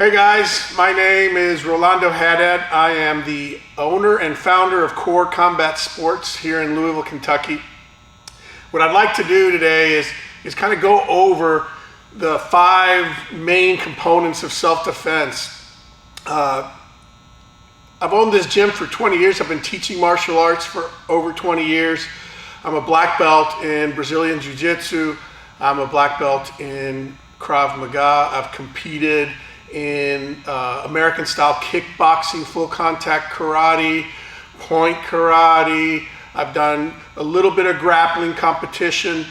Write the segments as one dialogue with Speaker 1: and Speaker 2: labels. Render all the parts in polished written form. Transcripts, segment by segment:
Speaker 1: Hey guys, my name is Rolando Haddad. I am the owner and founder of Core Combat Sports here in Louisville, Kentucky. What I'd like to do today is kind of go over the 5 main components of self-defense. I've owned this gym for 20 years. I've been teaching martial arts for over 20 years. I'm a black belt in Brazilian Jiu-Jitsu. I'm a black belt in Krav Maga. I've competed in American style kickboxing, full contact karate, point karate. I've done a little bit of grappling competition,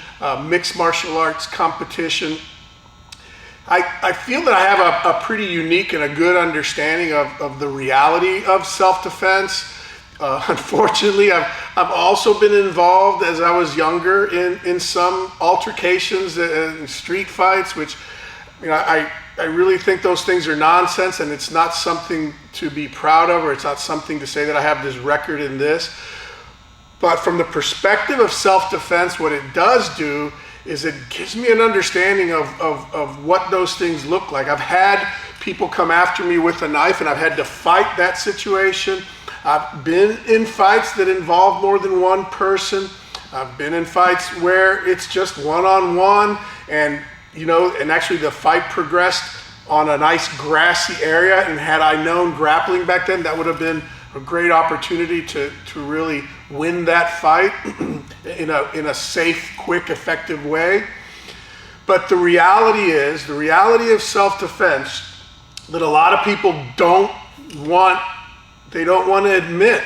Speaker 1: mixed martial arts competition. I feel that I have a pretty unique and a good understanding of the reality of self-defense. Unfortunately, I've also been involved as I was younger in some altercations and street fights, which I really think those things are nonsense, and it's not something to be proud of, or it's not something to say that I have this record in this. But from the perspective of self-defense, what it does do is it gives me an understanding of what those things look like. I've had people come after me with a knife, and I've had to fight that situation. I've been in fights that involve more than one person. I've been in fights where it's just one-on-one, and actually the fight progressed on a nice grassy area, and had I known grappling back then, that would have been a great opportunity to really win that fight in a safe, quick, effective way. But the reality of self-defense that a lot of people don't want to admit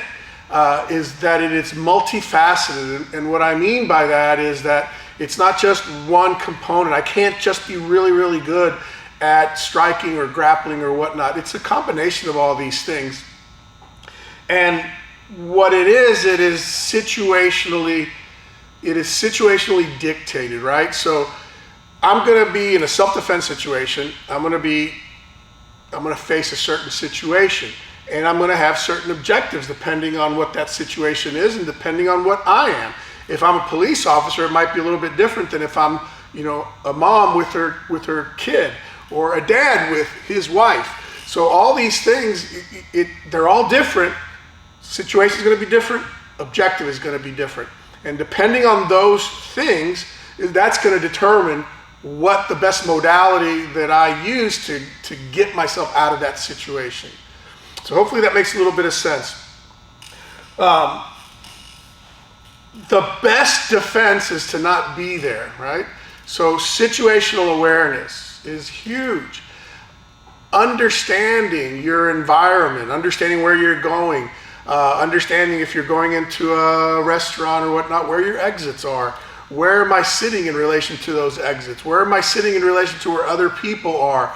Speaker 1: is that it is multifaceted. And what I mean by that is that it's not just one component. I can't just be really, really good at striking or grappling or whatnot. It's a combination of all these things. And what it is situationally dictated, right? So I'm gonna be in a self-defense situation. I'm gonna face a certain situation, and I'm gonna have certain objectives depending on what that situation is and depending on what I am. If I'm a police officer, it might be a little bit different than if I'm, a mom with her kid, or a dad with his wife. So all these things, they're all different. Situation is going to be different. Objective is going to be different. And depending on those things, that's going to determine what the best modality that I use to get myself out of that situation. So hopefully that makes a little bit of sense. The best defense is to not be there, right? So situational awareness is huge. Understanding your environment, understanding where you're going, understanding if you're going into a restaurant or whatnot, where your exits are. Where am I sitting in relation to those exits? Where am I sitting in relation to where other people are?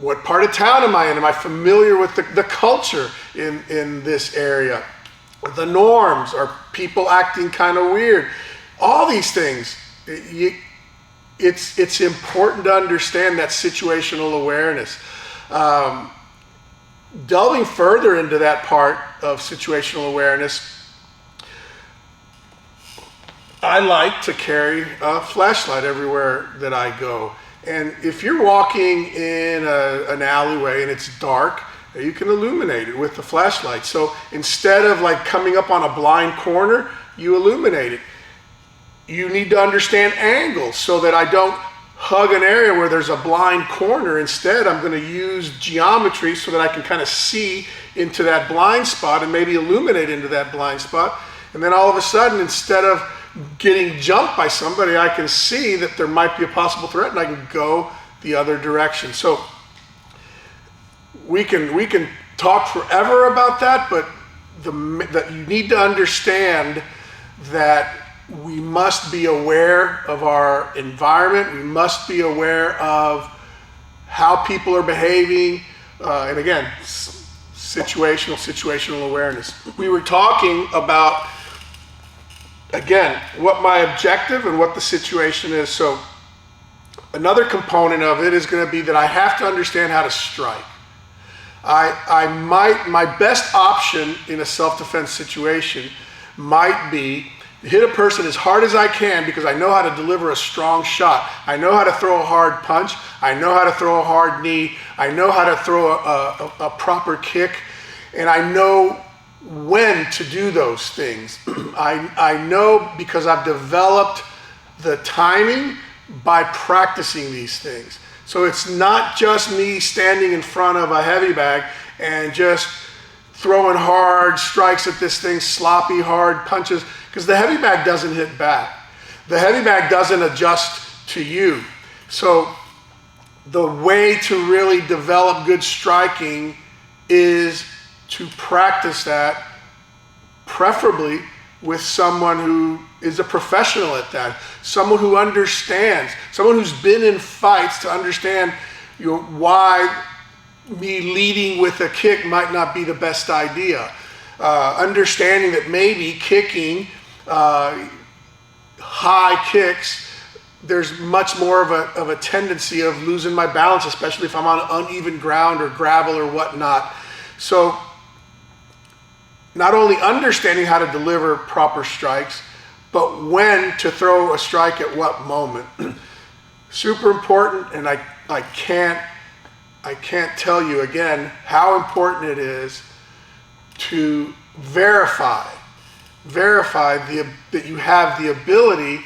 Speaker 1: What part of town am I in? Am I familiar with the culture in this area? The norms, are people acting kind of weird? All these things, it's important to understand that situational awareness. Delving further into that part of situational awareness, I like to carry a flashlight everywhere that I go. And if you're walking in an alleyway and it's dark, you can illuminate it with the flashlight. So instead of coming up on a blind corner, you illuminate it. You need to understand angles so that I don't hug an area where there's a blind corner. Instead, I'm going to use geometry so that I can kind of see into that blind spot and maybe illuminate into that blind spot. And then all of a sudden, instead of getting jumped by somebody, I can see that there might be a possible threat, and I can go the other direction. So we can talk forever about that, but that you need to understand that we must be aware of our environment. We must be aware of how people are behaving. And again, situational awareness. We were talking about, again, what my objective and what the situation is. So another component of it is going to be that I have to understand how to strike. My best option in a self-defense situation might be hit a person as hard as I can because I know how to deliver a strong shot. I know how to throw a hard punch. I know how to throw a hard knee. I know how to throw a proper kick. And I know when to do those things. I know because I've developed the timing by practicing these things. So it's not just me standing in front of a heavy bag and just throwing hard strikes at this thing, sloppy, hard punches, because the heavy bag doesn't hit back. The heavy bag doesn't adjust to you. So the way to really develop good striking is to practice that, preferably with someone who is a professional at that, someone who understands, someone who's been in fights to understand why me leading with a kick might not be the best idea. Understanding that maybe kicking high kicks, there's much more of a tendency of losing my balance, especially if I'm on uneven ground or gravel or whatnot. So not only understanding how to deliver proper strikes, but when to throw a strike at what moment. Super important, and I can't tell you again how important it is to verify that you have the ability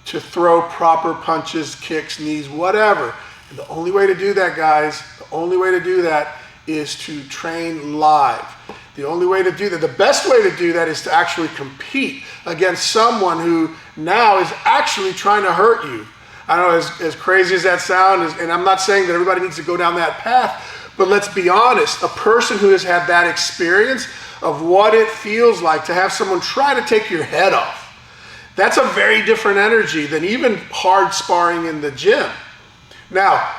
Speaker 1: to throw proper punches, kicks, knees, whatever. And the only way to do that, guys, the only way to do that is to train live. The only way to do that, the best way to do that is to actually compete against someone who now is actually trying to hurt you. I know, as crazy as that sounds, and I'm not saying that everybody needs to go down that path, but let's be honest, a person who has had that experience of what it feels like to have someone try to take your head off, that's a very different energy than even hard sparring in the gym. Now,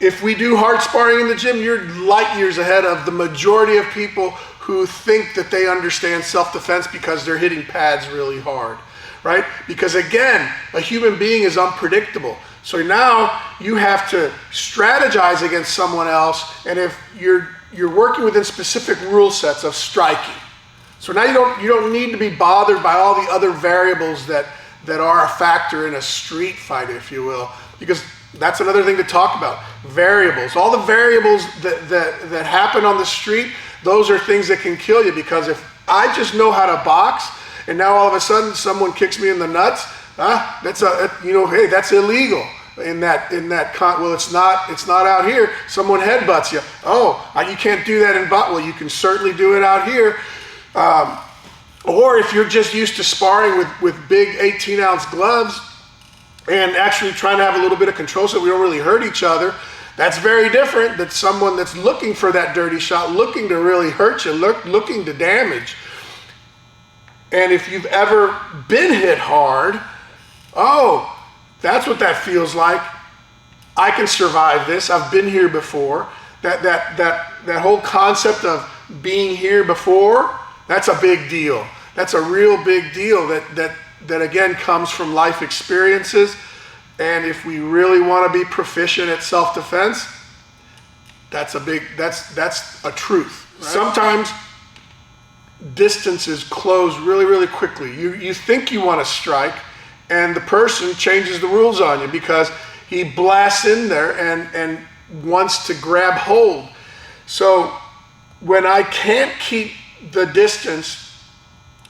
Speaker 1: if we do hard sparring in the gym, you're light years ahead of the majority of people who think that they understand self-defense because they're hitting pads really hard, right? Because again, a human being is unpredictable. So now you have to strategize against someone else, and if you're working within specific rule sets of striking. So now you don't need to be bothered by all the other variables that are a factor in a street fight, if you will, because that's another thing to talk about. Variables. All the variables that happen on the street, those are things that can kill you, because if I just know how to box and now all of a sudden someone kicks me in the nuts, that's hey, that's illegal. Well, it's not out here. Someone headbutts you. You can't do that in well, you can certainly do it out here. Or if you're just used to sparring with big 18-ounce gloves and actually trying to have a little bit of control so we don't really hurt each other, that's very different than someone that's looking for that dirty shot, looking to really hurt you, looking to damage. And if you've ever been hit hard, that's what that feels like. I can survive this. I've been here before. That whole concept of being here before, that's a big deal. That's a real big deal that again comes from life experiences. And if we really want to be proficient at self-defense, that's a truth. Right? Sometimes distances close really, really quickly. You think you want to strike, and the person changes the rules on you because he blasts in there and wants to grab hold. So when I can't keep the distance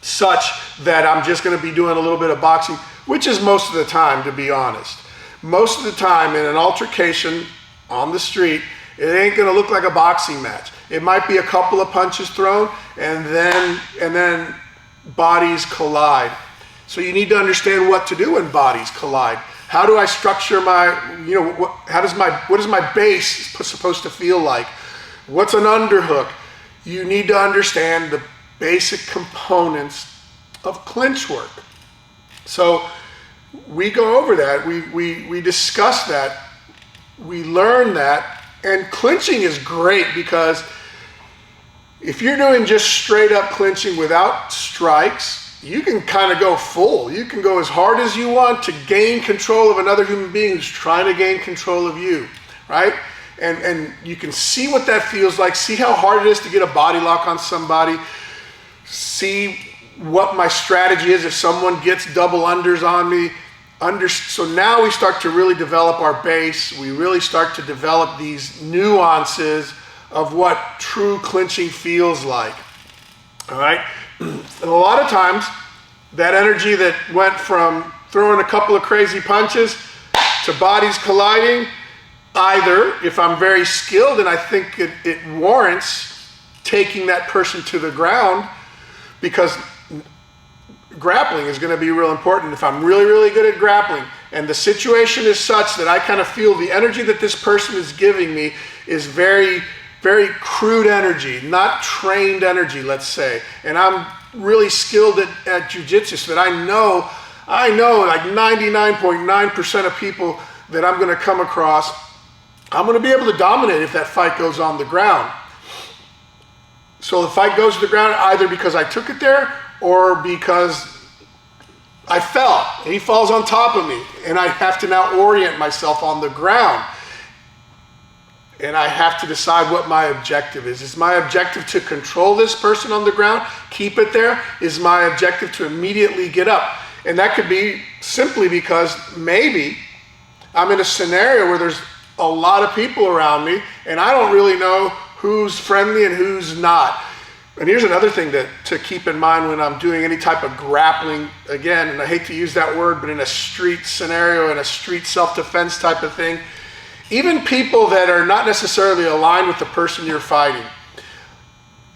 Speaker 1: such that I'm just going to be doing a little bit of boxing, which is most of the time, to be honest. Most of the time in an altercation on the street, it ain't going to look like a boxing match. It might be a couple of punches thrown and then bodies collide. So you need to understand what to do when bodies collide. How do I structure my, what is my base supposed to feel like? What's an underhook? You need to understand the basic components of clinch work. So we go over that, we discuss that, we learn that, and clinching is great because if you're doing just straight up clinching without strikes, you can kind of go full. You can go as hard as you want to gain control of another human being who's trying to gain control of you, right? And you can see what that feels like, see how hard it is to get a body lock on somebody, see what my strategy is if someone gets double unders on me. So now we start to really develop our base. We really start to develop these nuances of what true clinching feels like. All right? And a lot of times, that energy that went from throwing a couple of crazy punches to bodies colliding, either if I'm very skilled and I think it warrants taking that person to the ground, because grappling is going to be real important. If I'm really, really good at grappling and the situation is such that I kind of feel the energy that this person is giving me is very, very crude energy, not trained energy, let's say, and I'm really skilled at jiu-jitsu, so that I know like 99.9% of people that I'm going to come across, I'm going to be able to dominate if that fight goes on the ground. So the fight goes to the ground either because I took it there or because I fell. He falls on top of me, and I have to now orient myself on the ground. And I have to decide what my objective is. Is my objective to control this person on the ground, keep it there? Is my objective to immediately get up? And that could be simply because maybe I'm in a scenario where there's a lot of people around me, and I don't really know who's friendly and who's not. And here's another thing to keep in mind when I'm doing any type of grappling, again, and I hate to use that word, but in a street scenario, in a street self-defense type of thing, even people that are not necessarily aligned with the person you're fighting.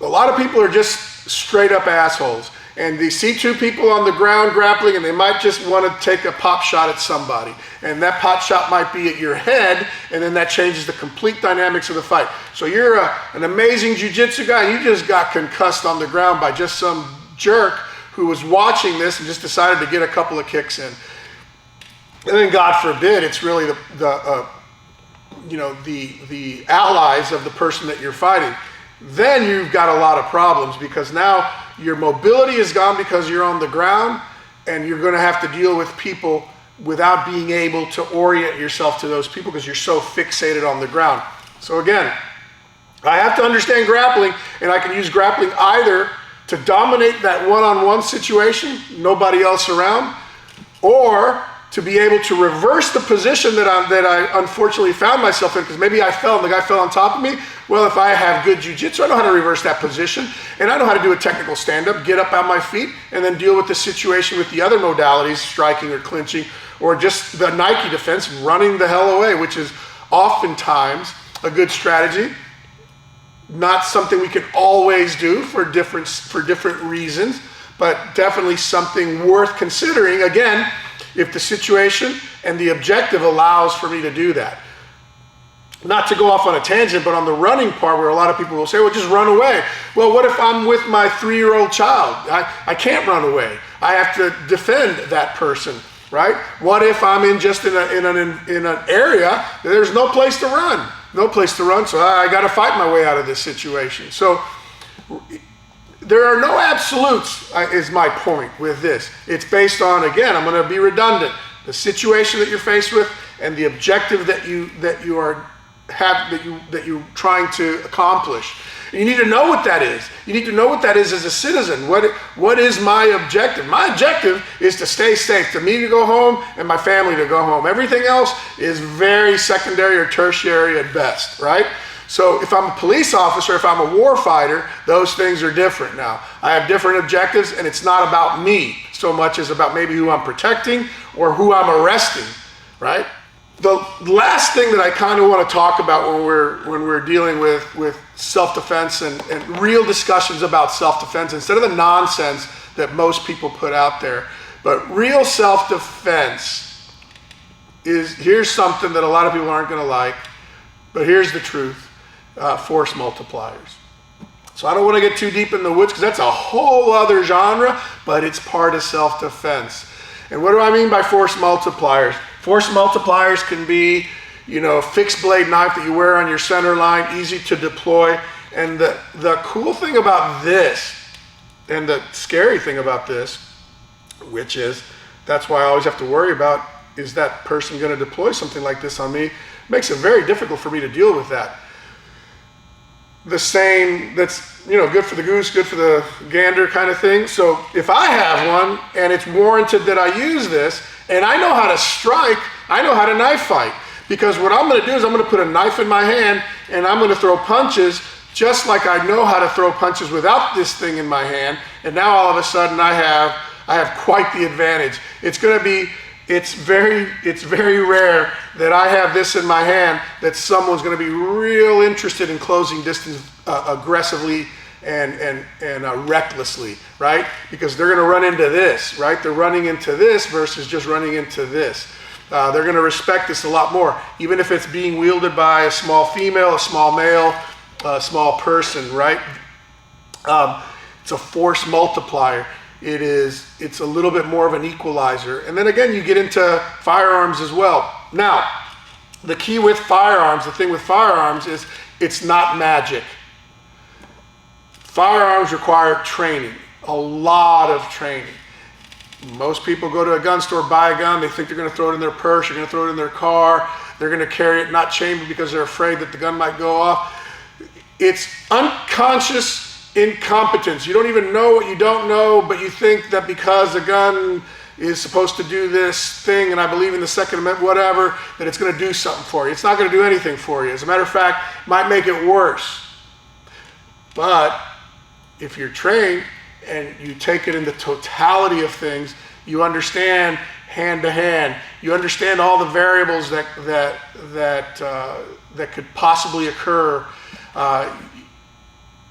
Speaker 1: A lot of people are just straight up assholes. And they see two people on the ground grappling and they might just want to take a pop shot at somebody. And that pop shot might be at your head, and then that changes the complete dynamics of the fight. So you're an amazing jiu-jitsu guy, and you just got concussed on the ground by just some jerk who was watching this and just decided to get a couple of kicks in. And then God forbid, it's really the allies of the person that you're fighting. Then you've got a lot of problems, because now your mobility is gone because you're on the ground, and you're going to have to deal with people without being able to orient yourself to those people because you're so fixated on the ground. So again, I have to understand grappling, and I can use grappling either to dominate that one-on-one situation, nobody else around, or to be able to reverse the position that I unfortunately found myself in, because maybe I fell and the guy fell on top of me. Well, if I have good jiu-jitsu, I know how to reverse that position, and I know how to do a technical stand-up, get up on my feet, and then deal with the situation with the other modalities, striking or clinching, or just the Nike defense, running the hell away, which is oftentimes a good strategy. Not something we can always do for different reasons, but definitely something worth considering, again, if the situation and the objective allows for me to do that. Not to go off on a tangent, but on the running part, where a lot of people will say, well, just run away. Well, what if I'm with my 3-year-old child? I can't run away. I have to defend that person, right? What if I'm in an area that there's no place to run? No place to run, so I got to fight my way out of this situation. So there are no absolutes, is my point with this. It's based on, again, I'm going to be redundant, the situation that you're faced with and the objective that you're trying to accomplish. And you need to know what that is. You need to know what that is as a citizen. What is my objective? My objective is to stay safe, to me to go home and my family to go home. Everything else is very secondary or tertiary at best, right? So if I'm a police officer, if I'm a war fighter, those things are different now. I have different objectives, and it's not about me so much as about maybe who I'm protecting or who I'm arresting, right? The last thing that I kind of want to talk about when we're dealing with self-defense and real discussions about self-defense, instead of the nonsense that most people put out there, but real self-defense is, here's something that a lot of people aren't going to like, but here's the truth. Force multipliers. So I don't want to get too deep in the woods, because that's a whole other genre, but it's part of self-defense. And what do I mean by force multipliers? Force multipliers can be, a fixed blade knife that you wear on your center line, easy to deploy. And the cool thing about this, and the scary thing about this, which is, that's why I always have to worry about, is that person going to deploy something like this on me? It makes it very difficult for me to deal with that. the same, that's, you know, good for the goose, good for the gander kind of thing. So if I have one and it's warranted that I use this, and I know how to strike, I know how to knife fight. Because what I'm gonna do is I'm gonna put a knife in my hand and I'm gonna throw punches just like I know how to throw punches without this thing in my hand. And now all of a sudden I have quite the advantage. It's very rare that I have this in my hand that someone's going to be real interested in closing distance aggressively and recklessly, right? Because they're going to run into this, right? They're running into this versus just running into this. They're going to respect this a lot more, even if it's being wielded by a small female, a small male, a small person, right? It's a force multiplier. It's a little bit more of an equalizer. And then again, you get into firearms as well. Now, the key with firearms, the thing with firearms is it's not magic. Firearms require training, a lot of training. Most people go to a gun store, buy a gun, they think they're gonna throw it in their purse, they're gonna throw it in their car, they're gonna carry it not chambered because they're afraid that the gun might go off. It's unconscious incompetence. You don't even know what you don't know, but you think that because the gun is supposed to do this thing, and I believe in the Second Amendment, whatever, that it's going to do something for you. It's not going to do anything for you. As a matter of fact, it might make it worse. But if you're trained and you take it in the totality of things, you understand hand to hand. You understand all the variables that could possibly occur.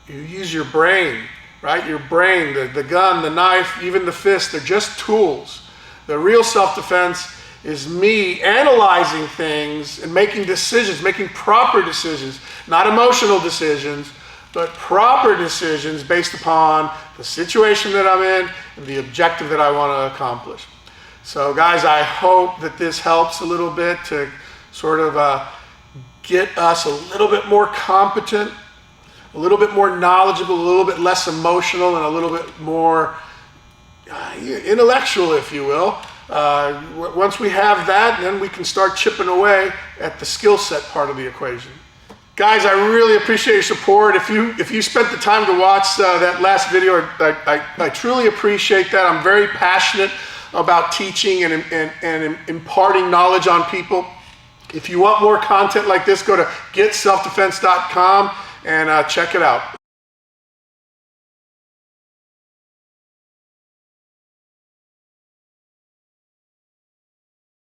Speaker 1: You use your brain, right? Your brain, the gun, the knife, even the fist, they're just tools. The real self-defense is me analyzing things and making decisions, making proper decisions, not emotional decisions, but proper decisions based upon the situation that I'm in and the objective that I want to accomplish. So guys, I hope that this helps a little bit to sort of get us a little bit more competent, a little bit more knowledgeable, a little bit less emotional, and a little bit more intellectual, if you will. Once we have that, then we can start chipping away at the skill set part of the equation. Guys, I really appreciate your support. If you spent the time to watch that last video, I truly appreciate that. I'm very passionate about teaching and imparting knowledge on people. If you want more content like this, go to getselfdefense.com and check it out.